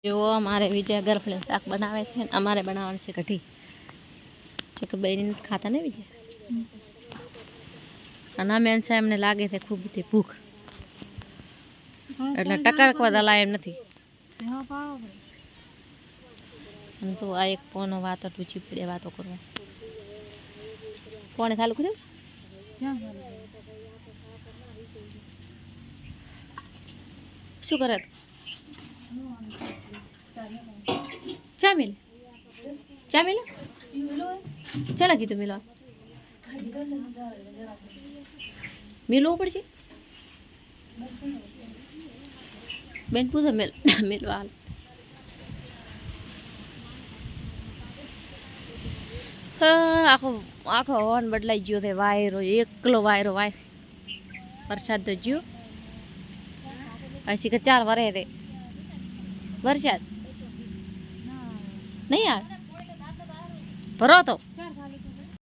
जो हमारे विजय गर्लफ्रेंड शाक बनावे थे अमारे बनावવાનું છે કઢી જો કે બેન ખાતા ને વિજય અને મેન સાહેબ ને લાગે છે ખૂબ થી ભૂખ એટલે ટકરકવા દલાય એમ નથી અને તો આ એક પોનો વાતો ટૂચી પડે વાતો કરવા કોણે ચાલુ કર્યું શું કરે ચામિલ ચામિલ ચાલો કીધું મિલો મિલવું પડશે બેન પૂછો મિલવા હાલ આખો આખો હવાન બદલાઈ ગયો છે વાયરો એકલો વાયરો વાય વરસાદ તો ગયો હજી કે 4 વરે રે વરસાદ નહીં આવે ભરો તો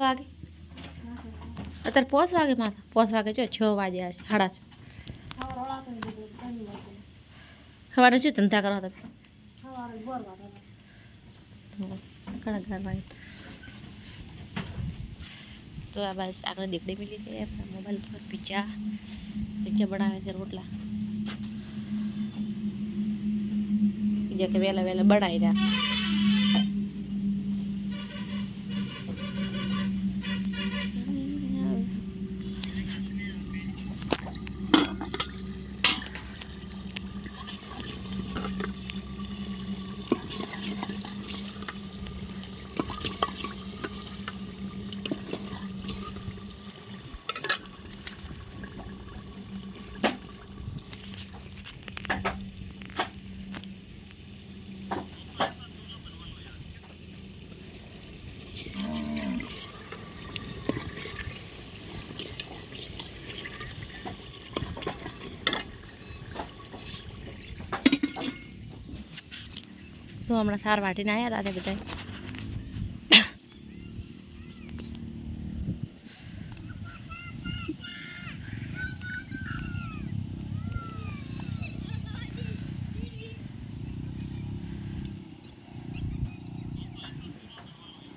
વાગે અત્યારે 5 વાગે માથા 5 વાગે જો 6 વાગે હશે 6:30 સવારે શું ધંધા કરો તમે ઘણા ઘર વાગે तो बस आगे दिखने मिली थे अपना मोबाइल पर पिज्जा बनावे थे रोटला पिज्जा के वेला वेला बनाई रहा तो हमारा सार वाटीने आया राधे बधाई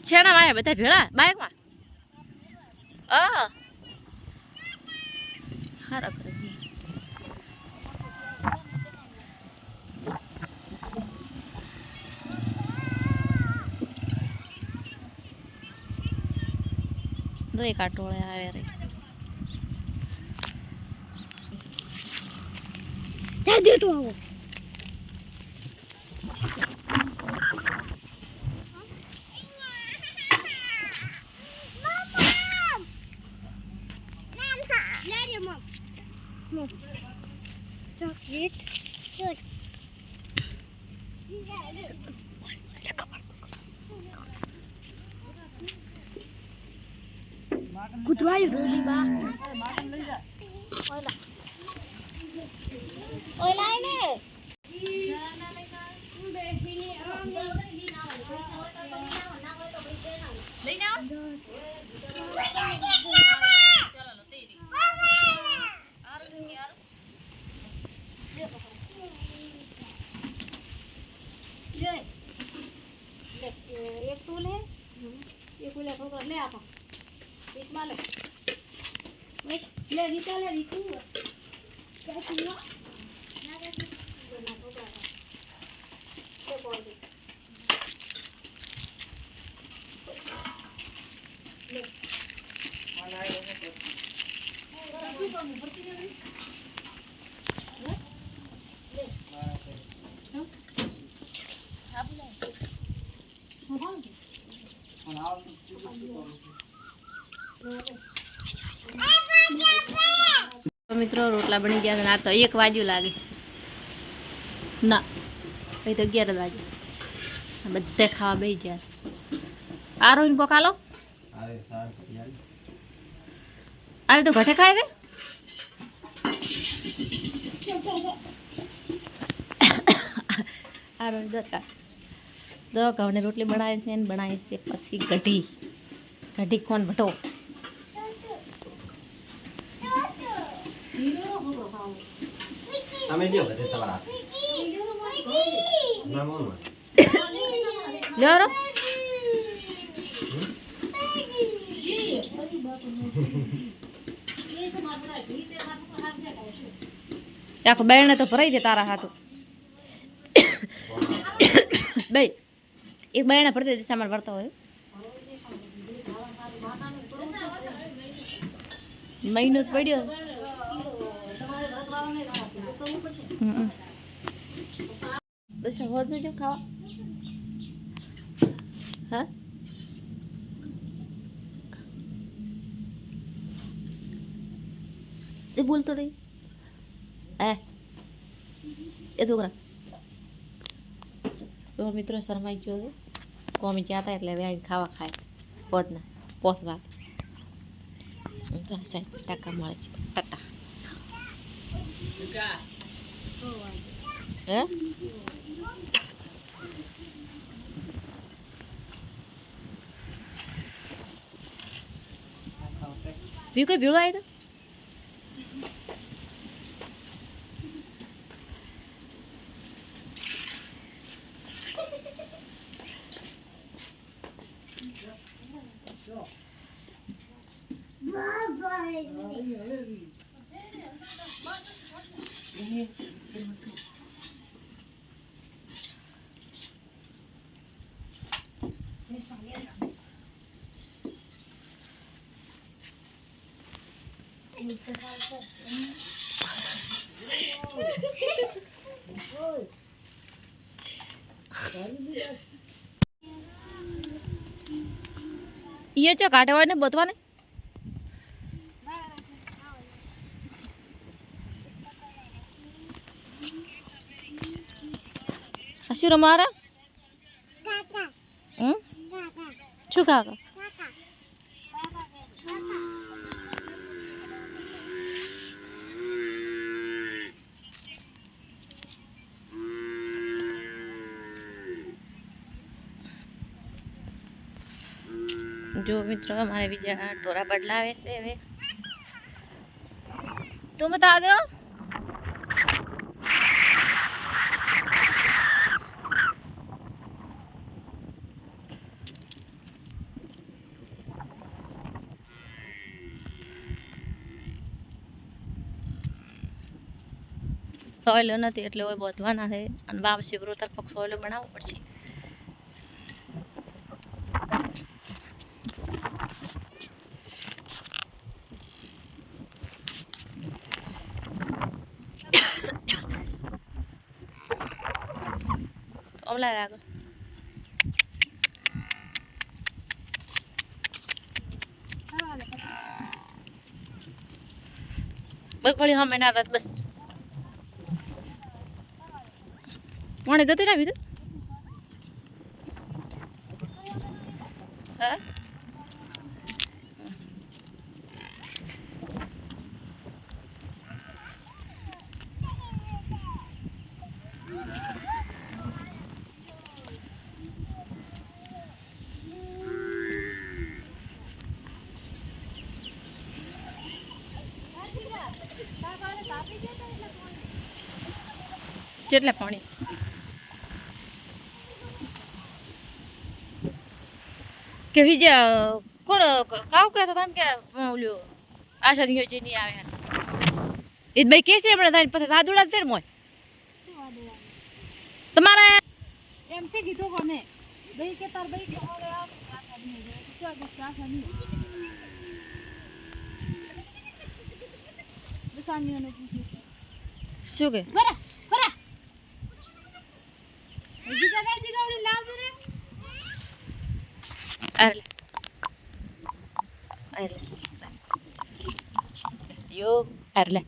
छेना आया बधाई भेड़ा बाइक में हारा कर दो एक आटोड़े आए रे दे तो आओ चॉकलेट कुतवाई रोली बा ओला ओला ने एक टूल है एक टूल है ले आता इसमें ले रीता ले रीतू क्या किया ना कैसे ना तो क्या ये बोल दे ले वाला है तू कम भरती है ले आप ले मित्रों रोटला बनी गया तो 1 वाजू लगे ना कहीं तो 11 वागे बदे खावा बही गया आरो इनको कालो अरे तो घटे खाए थे आरो दरकार दो घઉંની રોટલી બનાવી છે ને બનાવી છે પછી કઢી કઢી કોણ ભટો તમે જો બધે તમારા મામા લ્યો આખો બેને તો ભરાઈ દે તારા હાથો બે એક બેને ભરતી દે સામાન ભરતા હોય મહિનો પડ્યો બસ હોદનું જો ખાવા હા એ બોલતો નહીં એ છોકરા તો મિત્રો શરમાઈ ગયો કોમી જ્યાં એટલે હવે આવીને ખાવા ખાય પોતના પોત વાત સાહેબ ટાકા મળે છે ટાટા હે બીજું કોઈ ભીડું આવી તો ये जो काटे वाले बोतवाने हसी रमारा छुका का जो मित्रों हमारे बीजा टोरा बदलावे से वे तुम बता दो સોયલો નથી એટલે હોય બોધવાના છે અને વાવ શિવરો તરફ સોયલો બનાવવો પડશે ઓમલા લાગો બગડી હમે ના રાત બસ પાણી ગતું ના બીજું હા કેટલા પાણી કે બીજા કોણ કાવ કહેતો તમે કે ઓલ્યો આશા ની યોજે નહીં આવે એ ભાઈ કે છે હમણાં તારી પછી રાદુડા તેર મોય તમારે એમથી કીધું કોને ભાઈ કે તાર ભાઈ કે ઓલે આ આશા નહીં બસાનીઓને શું કે બરા બરા જીગા વે જીગાવડી લાવ દે રે અરે અરે યો અરે લે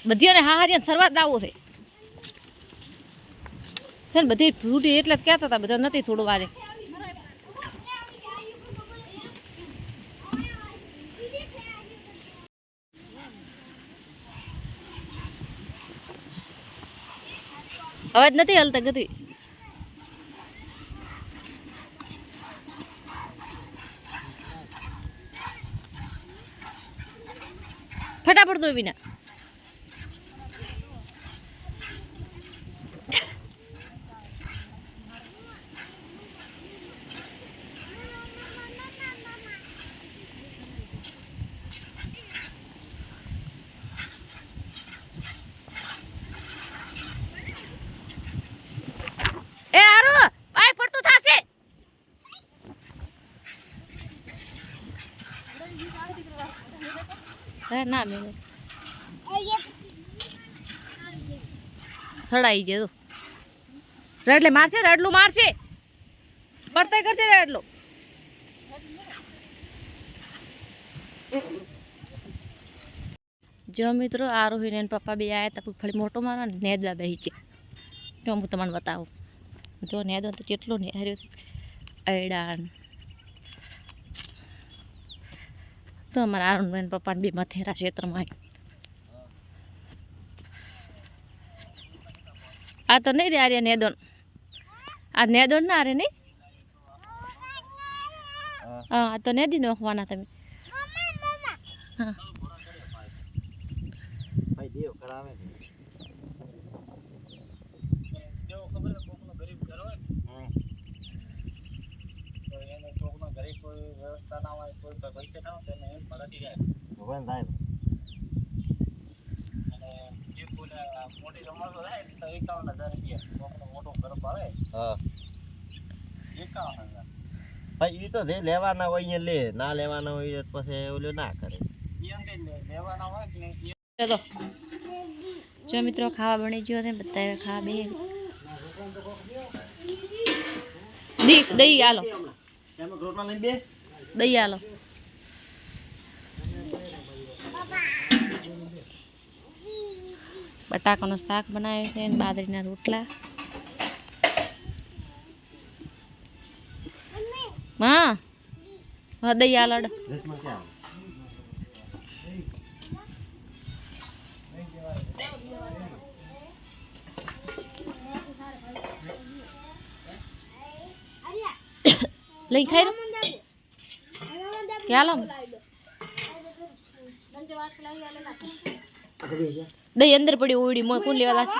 બધીઓને હાહારિયા શરૂઆત આવો છે ને બધી ફ્રૂટી એટલે જ કહેતા હતા બધા નથી થોડું વારે અવાજ નથી હલતા ગતી જો વિના એ આરો આય પડતું થાશે ના મેં સડાઈ છે રેડલે મારશે રેડલું મારશે બરતાઈ કરશે રેડલો જો મિત્રો આરોહી ને પપ્પા બે આયા તા ફળી મોટો મારો ને નેદવા બેહી છે તો હું તમને બતાવું જો નેદો તો કેટલો ને હાર્યો છે અયડાન તો અમારા આરુણ પપ્પા ને બે મથેરા ક્ષેત્રમાં આ તો નહીં રે આર્યા નેદોન આ નેદોન ના રે નહીં હા આ તો નેદી નાખવાના તમે હા દેવ કરાવે ને દેવ ખબર છે કોકનો ગરીબ ઘર હોય તો એને ચોકનો ગરીબ કોઈ વ્યવસ્થા ના હોય કોઈ પૈસા ના હોય તો એને એમ પડાતી જાય ભગવાન થાય અને જે કોઈ મોટી રમતો થાય તો 51,000 રૂપિયા કોકનો મોટો ઘર પાવે હા 51,000 ભાઈ એ તો જે લેવાના હોય અહીંયા લે ના લેવાના હોય પછી ઓલો ના કરે એમ કે લેવાના હોય કે ચલો જો મિત્રો ખાવા બની ગયો છે બધા ખાવા બે દહીં આલો દહીં આલો બટાકાનું શાક બનાવ્યું છે બાજરીના રોટલા હા હા દહીં આલો લઈ ખાઈ રો કે આલો દહીં અંદર પડી ઉડી મોય કોણ લેવા લાશે